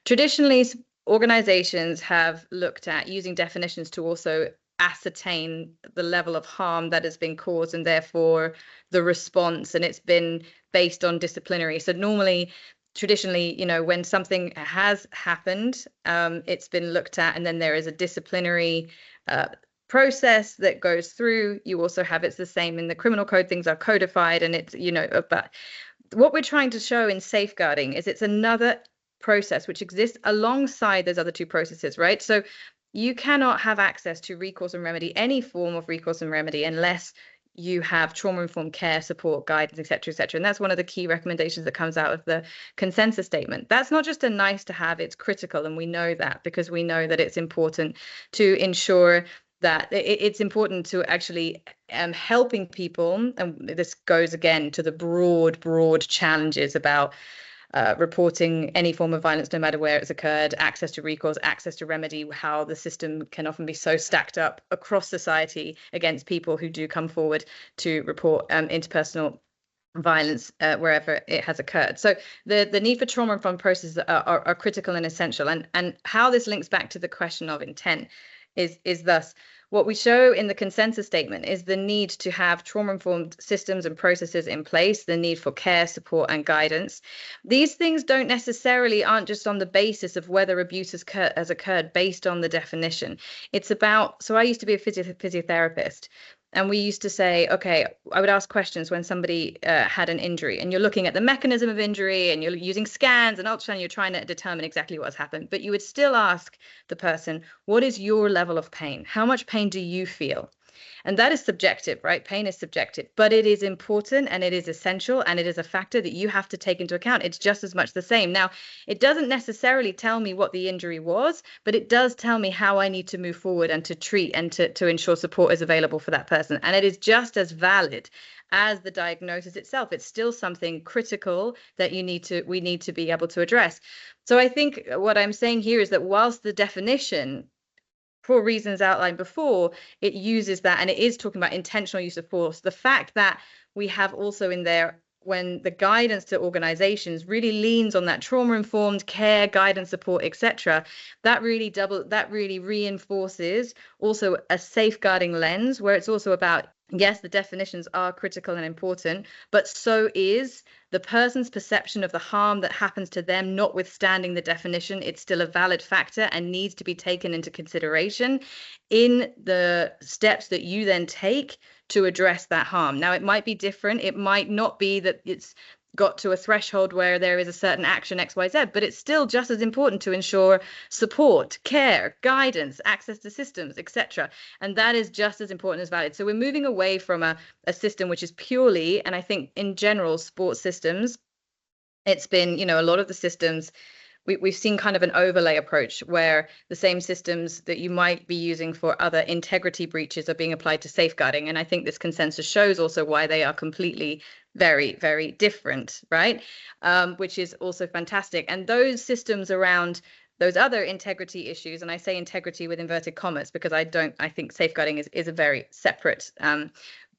Traditionally, organizations have looked at using definitions to also ascertain the level of harm that has been caused and therefore the response, and it's been based on disciplinary. So normally, traditionally, you know, when something has happened, it's been looked at, and then there is a disciplinary process that goes through. You also have, it's the same in the criminal code, things are codified, and it's, you know, but what we're trying to show in safeguarding is it's another process which exists alongside those other two processes, right? So you cannot have access to recourse and remedy, any form of recourse and remedy, unless you have trauma-informed care, support, guidance, et cetera, and that's one of the key recommendations that comes out of the consensus statement. That's not just a nice to have, it's critical, and we know that because we know that it's important to ensure that it's important to actually helping people, and this goes again to the broad challenges about reporting any form of violence, no matter where it's occurred, access to recourse, access to remedy, how the system can often be so stacked up across society against people who do come forward to report interpersonal violence wherever it has occurred. So the need for trauma-informed processes are critical and essential. And how this links back to the question of intent is thus, what we show in the consensus statement is the need to have trauma-informed systems and processes in place, the need for care, support, and guidance. These things aren't just on the basis of whether abuse has occurred based on the definition. It's about, so I used to be a physiotherapist, and we used to say, okay, I would ask questions when somebody had an injury, and you're looking at the mechanism of injury, and you're using scans and ultrasound, you're trying to determine exactly what's happened. But you would still ask the person, what is your level of pain? How much pain do you feel? And that is subjective, right? Pain is subjective, but it is important and it is essential and it is a factor that you have to take into account. It's just as much the same. Now, it doesn't necessarily tell me what the injury was, but it does tell me how I need to move forward and to treat and to ensure support is available for that person. And it is just as valid as the diagnosis itself. It's still something critical that we need to be able to address. So I think what I'm saying here is that whilst the definition, for reasons outlined before, it uses that, and it is talking about intentional use of force, the fact that we have also in there, when the guidance to organizations really leans on that trauma-informed care, guidance, support, etc., that really reinforces also a safeguarding lens, where it's also about, yes, the definitions are critical and important, but so is the person's perception of the harm that happens to them, notwithstanding the definition. It's still a valid factor and needs to be taken into consideration in the steps that you then take to address that harm. Now, it might be different. It might not be that it's got to a threshold where there is a certain action XYZ, but it's still just as important to ensure support, care, guidance, access to systems, etc. And that is just as important as valid. So we're moving away from a system which is purely, and I think in general, sports systems, it's been, a lot of the systems, we've seen kind of an overlay approach where the same systems that you might be using for other integrity breaches are being applied to safeguarding. And I think this consensus shows also why they are completely very, very different, right? Which is also fantastic. And those systems around those other integrity issues, and I say integrity with inverted commas because I think safeguarding is a very separate,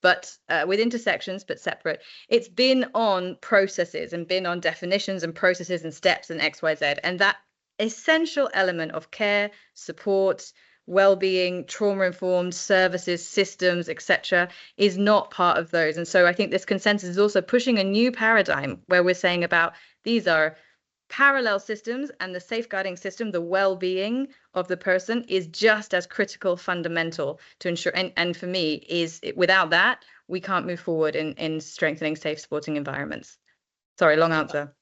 but with intersections, but separate. It's been on processes and been on definitions and processes and steps and XYZ. And that essential element of care, support, well-being, trauma-informed services, systems, etc., is not part of those. And so I think this consensus is also pushing a new paradigm where we're saying about these are parallel systems, and the safeguarding system, the well-being of the person, is just as critical, fundamental to ensure. And for me, without that, we can't move forward in strengthening safe sporting environments. Sorry, long answer.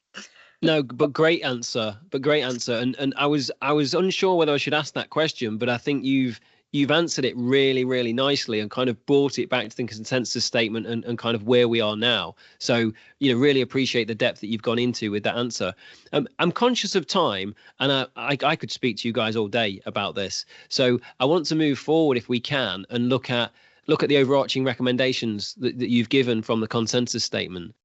No, but great answer. And I was unsure whether I should ask that question, but I think you've answered it really, really nicely and kind of brought it back to the consensus statement and kind of where we are now. So, really appreciate the depth that you've gone into with that answer. I'm conscious of time, and I could speak to you guys all day about this. So I want to move forward if we can and look at the overarching recommendations that you've given from the consensus statement.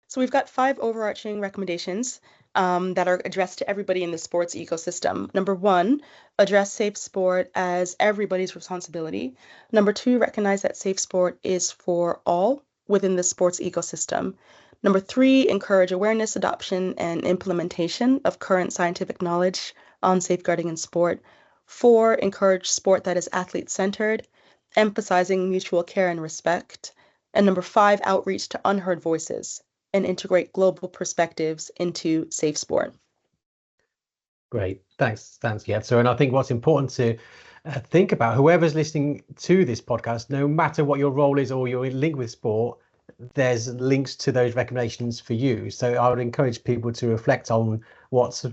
So we've got 5 overarching recommendations that are addressed to everybody in the sports ecosystem. Number 1, address safe sport as everybody's responsibility. Number 2, recognize that safe sport is for all within the sports ecosystem. Number 3, encourage awareness, adoption, and implementation of current scientific knowledge on safeguarding in sport. 4, encourage sport that is athlete-centered, emphasizing mutual care and respect. And number 5, outreach to unheard voices and integrate global perspectives into safe sport. Great, thanks, Yetsa. And I think what's important to think about, whoever's listening to this podcast, no matter what your role is or your link with sport, there's links to those recommendations for you. So I would encourage people to reflect on what's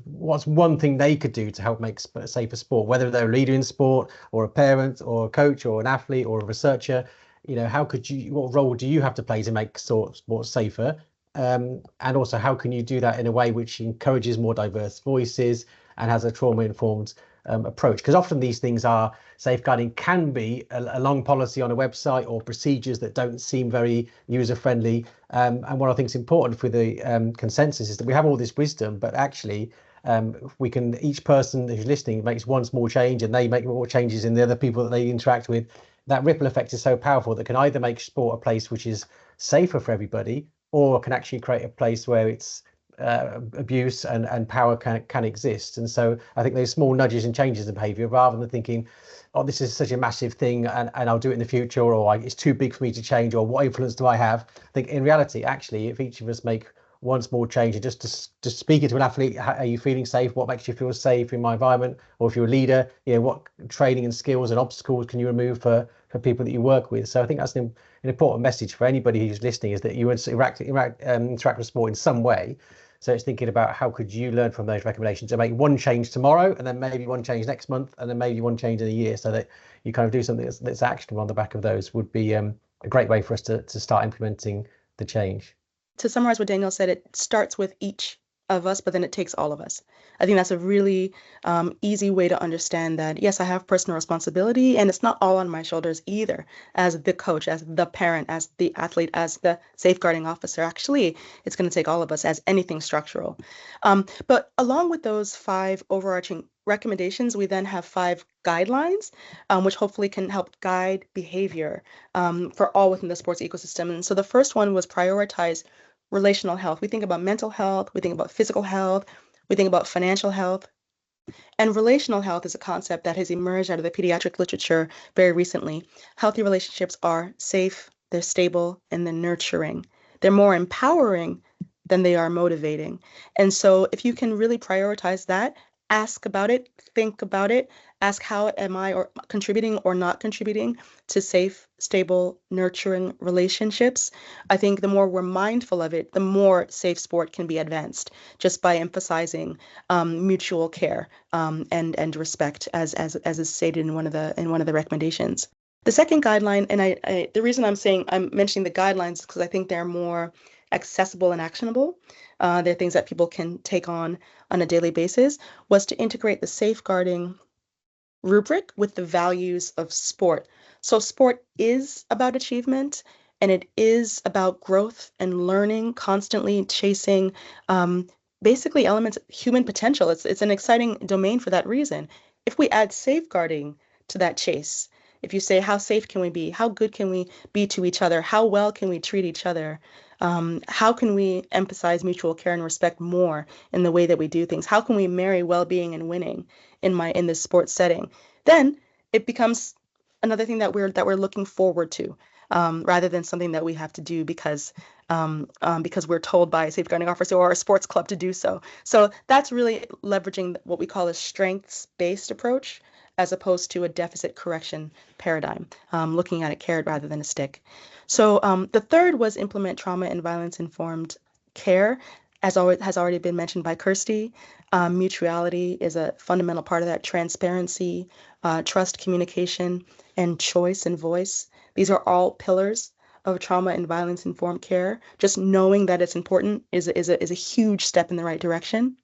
one thing they could do to help make a safer sport, whether they're a leader in sport or a parent or a coach or an athlete or a researcher. What role do you have to play to make sports safer? And also, how can you do that in a way which encourages more diverse voices and has a trauma-informed approach? Because often these things are, safeguarding can be a long policy on a website or procedures that don't seem very user-friendly. And what I think is important for the consensus is that we have all this wisdom, but actually each person who's listening makes one small change and they make more changes in the other people that they interact with. That ripple effect is so powerful that can either make sport a place which is safer for everybody, or can actually create a place where it's abuse and power can exist. And so I think those small nudges and changes in behaviour, rather than thinking, oh, this is such a massive thing and I'll do it in the future, or it's too big for me to change, or what influence do I have? I think in reality, actually, if each of us make one small change and just speak it to an athlete, how are you feeling safe? What makes you feel safe in my environment? Or if you're a leader, what training and skills and obstacles can you remove for people that you work with? So I think that's an important message for anybody who's listening, is that you interact with sport in some way. So it's thinking about how could you learn from those recommendations to make one change tomorrow, and then maybe one change next month, and then maybe one change in a year, so that you kind of do something that's actionable on the back of those would be a great way for us to start implementing the change. To summarize what Daniel said, it starts with each of us, but then it takes all of us. I think that's a really easy way to understand that, yes, I have personal responsibility, and it's not all on my shoulders either, as the coach, as the parent, as the athlete, as the safeguarding officer. Actually, it's going to take all of us as anything structural. But along with those 5 overarching recommendations, we then have 5 guidelines, which hopefully can help guide behavior for all within the sports ecosystem. And so the first one was prioritize relational health. We think about mental health, we think about physical health, we think about financial health. And relational health is a concept that has emerged out of the pediatric literature very recently. Healthy relationships are safe, they're stable, and they're nurturing. They're more empowering than they are motivating. And so if you can really prioritize that, ask about it, think about it, ask how am I contributing or not contributing to safe, stable, nurturing relationships. I think the more we're mindful of it, the more safe sport can be advanced, just by emphasizing mutual care and respect, as is stated in one of the recommendations. The second guideline, and the reason I'm mentioning the guidelines is because I think they're more accessible and actionable. They're things that people can take on a daily basis, was to integrate the safeguarding rubric with the values of sport. So sport is about achievement, and it is about growth and learning, constantly chasing basically elements of human potential. It's an exciting domain for that reason. If we add safeguarding to that chase, if you say, how safe can we be? How good can we be to each other? How well can we treat each other? How can we emphasize mutual care and respect more in the way that we do things? How can we marry well-being and winning in this sports setting? Then it becomes another thing that we're looking forward to, rather than something that we have to do because we're told by a safeguarding officer or a sports club to do so. So that's really leveraging what we call a strengths-based approach, as opposed to a deficit correction paradigm, looking at a carrot rather than a stick. So the third was implement trauma and violence-informed care, as has already been mentioned by Kirsty. Mutuality is a fundamental part of that. Transparency, trust, communication, and choice and voice. These are all pillars of trauma and violence-informed care. Just knowing that it's important is a huge step in the right direction.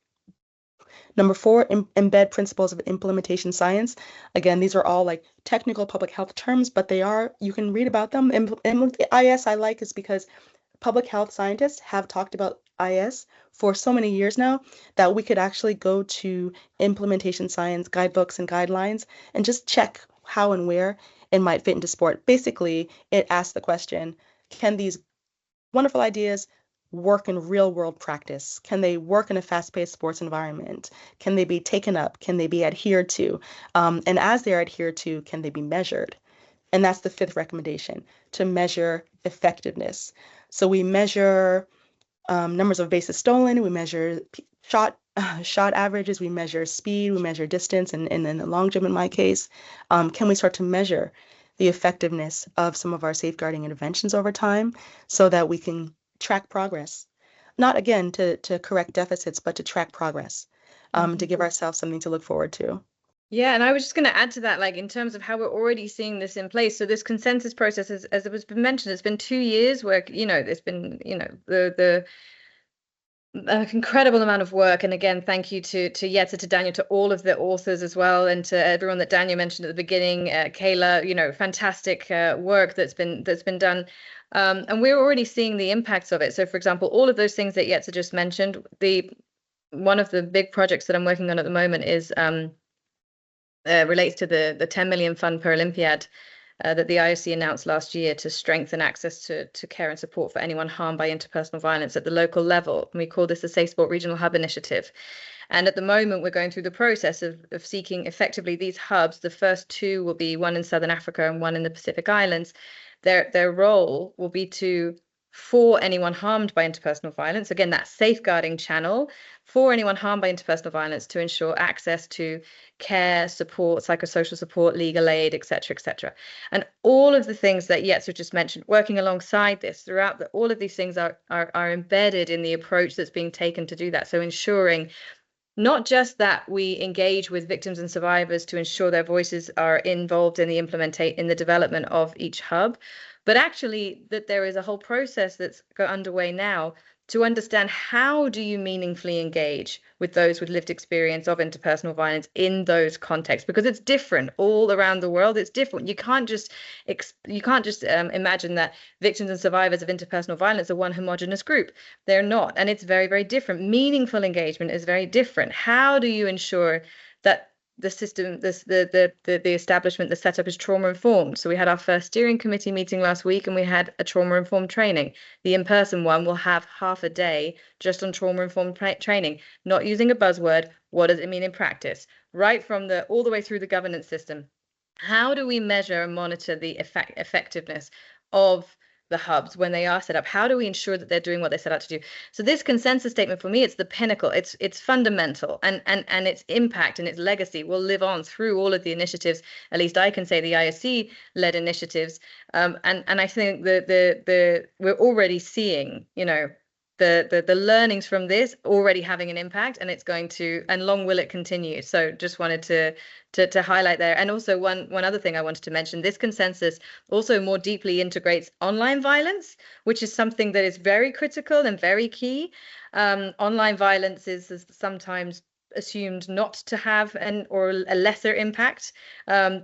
Number 4, embed principles of implementation science. Again, these are all like technical public health terms, but you can read about them. IS I like is because public health scientists have talked about IS for so many years now that we could actually go to implementation science guidebooks and guidelines and just check how and where it might fit into sport. Basically, it asks the question, can these wonderful ideas work in real world practice? Can they work in a fast-paced sports environment? Can they be taken up? Can they be adhered to? And as they're adhered to, can they be measured? And that's the 5th recommendation, to measure effectiveness. So we measure numbers of bases stolen, we measure shot averages, we measure speed, we measure distance, and in the long jump in my case. Can we start to measure the effectiveness of some of our safeguarding interventions over time so that we can track progress? Not again to correct deficits, but to track progress, to give ourselves something to look forward to. Yeah, and I was just going to add to that, like in terms of how we're already seeing this in place. So this consensus process, as it was been mentioned, it's been 2 years where, there's been, the incredible amount of work. And again, thank you to Yetsa, to Daniel, to all of the authors as well, and to everyone that Daniel mentioned at the beginning, Kayla, fantastic work that's been done. And we're already seeing the impacts of it. So, for example, all of those things that Yetsa just mentioned, one of the big projects that I'm working on at the moment is relates to the 10 million fund per Olympiad that the IOC announced last year to strengthen access to care and support for anyone harmed by interpersonal violence at the local level. And we call this the Safe Sport Regional Hub Initiative. And at the moment, we're going through the process of seeking effectively these hubs. The first 2 will be one in Southern Africa and one in the Pacific Islands. Their role will be to for anyone harmed by interpersonal violence. Again, that safeguarding channel for anyone harmed by interpersonal violence to ensure access to care, support, psychosocial support, legal aid, etc., etc. And all of the things that Yetsa just mentioned, working alongside this throughout, all of these things are embedded in the approach that's being taken to do that. So ensuring not just that we engage with victims and survivors to ensure their voices are involved in the development of each hub, but actually that there is a whole process that's underway now to understand how do you meaningfully engage with those with lived experience of interpersonal violence in those contexts, because it's different all around the world. It's different. You can't just imagine that victims and survivors of interpersonal violence are one homogenous group. They're not, and it's very, very different. Meaningful engagement is very different. How do you ensure that the system, the establishment, the setup is trauma informed? So we had our first steering committee meeting last week, and we had a trauma informed training. The in-person one will have half a day just on trauma informed training, not using a buzzword. What does it mean in practice? Right from all the way through the governance system. How do we measure and monitor the effectiveness of the hubs when they are set up? How do we ensure that they're doing what they set out to do? So this consensus statement, for me, it's the pinnacle. It's fundamental, and its impact and its legacy will live on through all of the initiatives. At least I can say the ISC led initiatives, and I think we're already seeing, the learnings from this already having an impact, and it's going to, and long will it continue. So just wanted to highlight there. And also one other thing I wanted to mention, this consensus also more deeply integrates online violence, which is something that is very critical and very key. Online violence is sometimes assumed not to have a lesser impact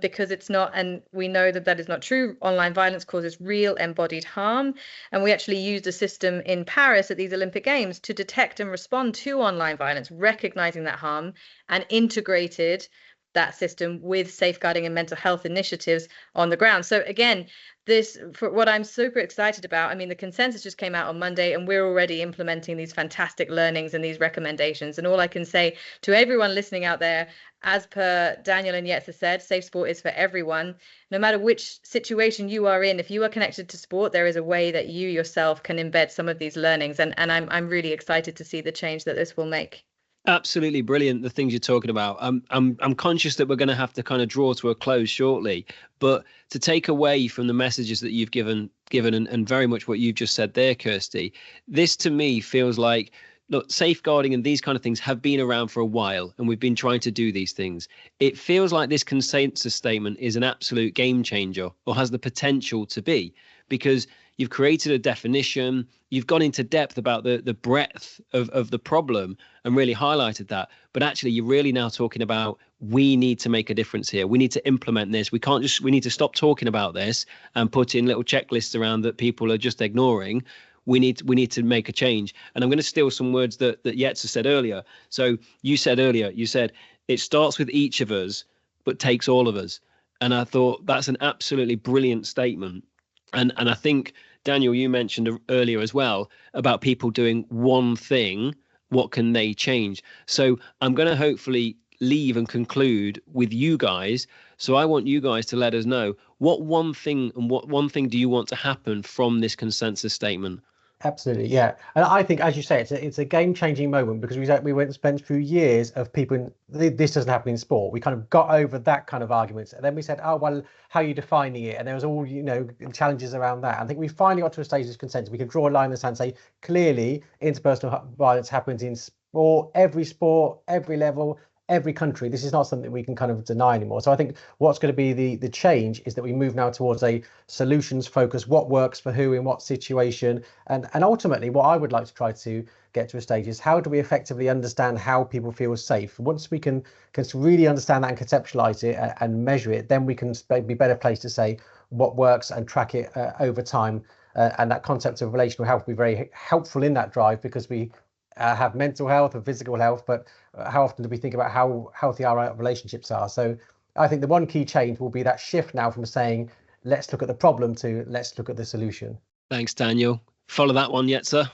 because it's not, and we know that is not true. Online violence causes real embodied harm, and we actually used a system in Paris at these Olympic Games to detect and respond to online violence, recognizing that harm, and integrated that system with safeguarding and mental health initiatives on the ground. So again, this, for what I'm super excited about, I mean, the consensus just came out on Monday, and we're already implementing these fantastic learnings and these recommendations. And all I can say to everyone listening out there, as per Daniel and Yetsa said, safe sport is for everyone. No matter which situation you are in, if you are connected to sport, there is a way that you yourself can embed some of these learnings. And I'm really excited to see the change that this will make. Absolutely brilliant, the things you're talking about. I'm conscious that we're going to have to kind of draw to a close shortly, but to take away from the messages that you've given and very much what you've just said there, Kirsty, this to me feels like, look, safeguarding and these kind of things have been around for a while, and we've been trying to do these things. It feels like this consensus statement is an absolute game changer, or has the potential to be, because you've created a definition, you've gone into depth about the breadth of the problem and really highlighted that. But actually, you're really now talking about, we need to make a difference here. We need to implement this. We need to stop talking about this and put in little checklists around that people are just ignoring. We need to make a change. And I'm going to steal some words that Yetsa said earlier. So you said it starts with each of us, but takes all of us. And I thought that's an absolutely brilliant statement. And I think, Daniel, you mentioned earlier as well about people doing one thing. What can they change? So I'm going to hopefully leave and conclude with you guys. So I want you guys to let us know what one thing do you want to happen from this consensus statement? Absolutely, yeah. And I think, as you say, it's a game-changing moment, because we went and spent through years of people, this doesn't happen in sport. We kind of got over that kind of arguments, and then we said, oh well, how are you defining it? And there was all challenges around that. I think we finally got to a stage of consensus. We can draw a line in the sand and say, clearly interpersonal violence happens in sport, every level, every country. This is not something we can kind of deny anymore. So I think what's going to be the change is that we move now towards a solutions focus, what works for who in what situation. And ultimately, what I would like to try to get to a stage is, how do we effectively understand how people feel safe? Once we can really understand that and conceptualize it and measure it, then we can be better placed to say what works and track it over time. And that concept of relational health will be very helpful in that drive, because we have mental health and physical health, but how often do we think about how healthy our relationships are? So I think the one key change will be that shift now from saying, let's look at the problem, to let's look at the solution. Thanks, Daniel. Follow that one, Yetsa.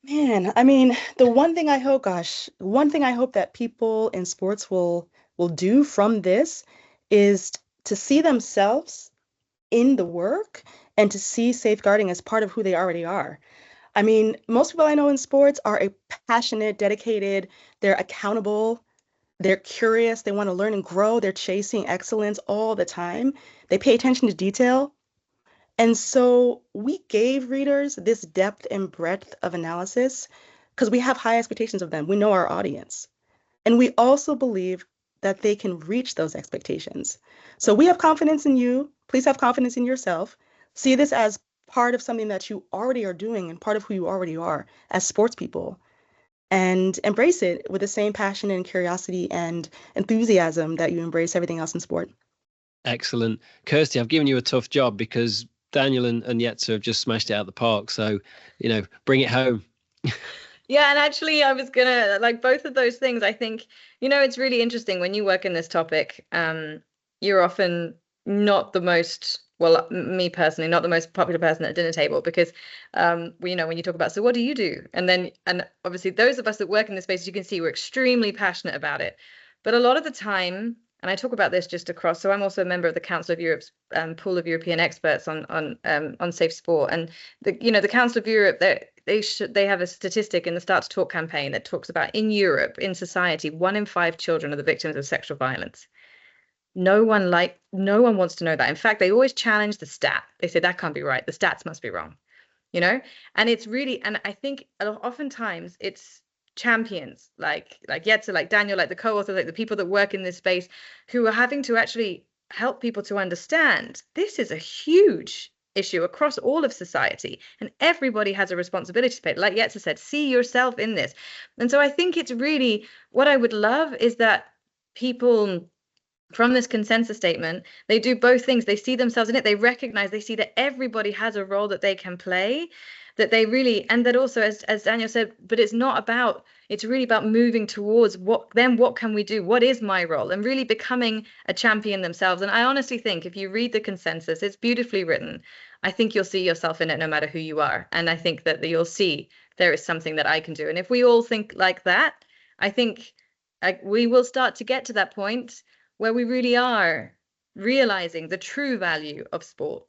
Man, I mean, the one thing I hope that people in sports will do from this is to see themselves in the work and to see safeguarding as part of who they already are. I mean, most people I know in sports are a passionate, dedicated, they're accountable, they're curious, they want to learn and grow, they're chasing excellence all the time. They pay attention to detail. And so we gave readers this depth and breadth of analysis because we have high expectations of them. We know our audience. And we also believe that they can reach those expectations. So we have confidence in you. Please have confidence in yourself. See this as part of something that you already are doing and part of who you already are as sports people. And embrace it with the same passion and curiosity and enthusiasm that you embrace everything else in sport. Excellent. Kirsty, I've given you a tough job because Daniel and Yetsa have just smashed it out of the park. So, bring it home. Yeah, and actually I was gonna, like, both of those things, I think, it's really interesting when you work in this topic. You're often not the most, well, me personally, not the most popular person at a dinner table because, when you talk about, so what do you do? And obviously those of us that work in this space, you can see we're extremely passionate about it. But a lot of the time, and I talk about this just across, so I'm also a member of the Council of Europe's pool of European experts on safe sport. And the Council of Europe, they have a statistic in the Start to Talk campaign that talks about in Europe, in society, 1 in 5 children are the victims of sexual violence. No one wants to know that. In fact, they always challenge the stat. They say that can't be right. The stats must be wrong, and it's really, and I think oftentimes it's champions like Yetsa, like Daniel, like the co-authors, like the people that work in this space who are having to actually help people to understand this is a huge issue across all of society and everybody has a responsibility to pay. Like Yetsa said, see yourself in this. And so I think it's really, what I would love is that people from this consensus statement, they do both things. They see themselves in it. They recognize, they see that everybody has a role that they can play, that they really, and that also, as Daniel said, but it's really about moving towards what can we do? What is my role? And really becoming a champion themselves. And I honestly think if you read the consensus, it's beautifully written. I think you'll see yourself in it no matter who you are. And I think that you'll see there is something that I can do. And if we all think like that, I think we will start to get to that point where we really are realizing the true value of sport,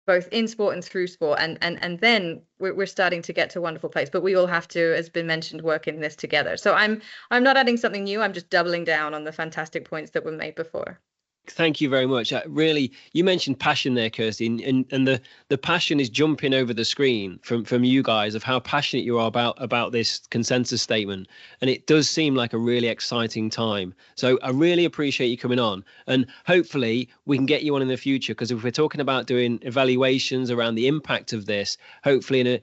both in sport and through sport. And then we're starting to get to a wonderful place. But we all have to, as been mentioned, work in this together. So I'm not adding something new. I'm just doubling down on the fantastic points that were made before. Thank you very much. Really, you mentioned passion there, Kirsty, and the passion is jumping over the screen from you guys of how passionate you are about this consensus statement. And it does seem like a really exciting time. So I really appreciate you coming on, and hopefully we can get you on in the future, because if we're talking about doing evaluations around the impact of this, hopefully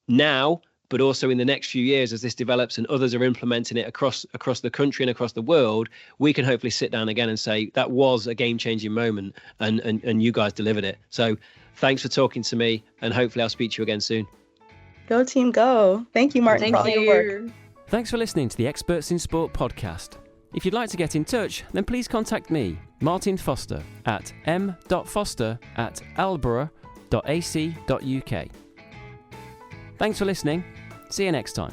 now, but also in the next few years as this develops and others are implementing it across the country and across the world, we can hopefully sit down again and say that was a game-changing moment and you guys delivered it. So thanks for talking to me, and hopefully I'll speak to you again soon. Go team, go. Thank you, Martin, for all your work. Thanks for listening to the Experts in Sport podcast. If you'd like to get in touch, then please contact me, Martin Foster, at m.foster@loughborough.ac.uk. Thanks for listening. See you next time.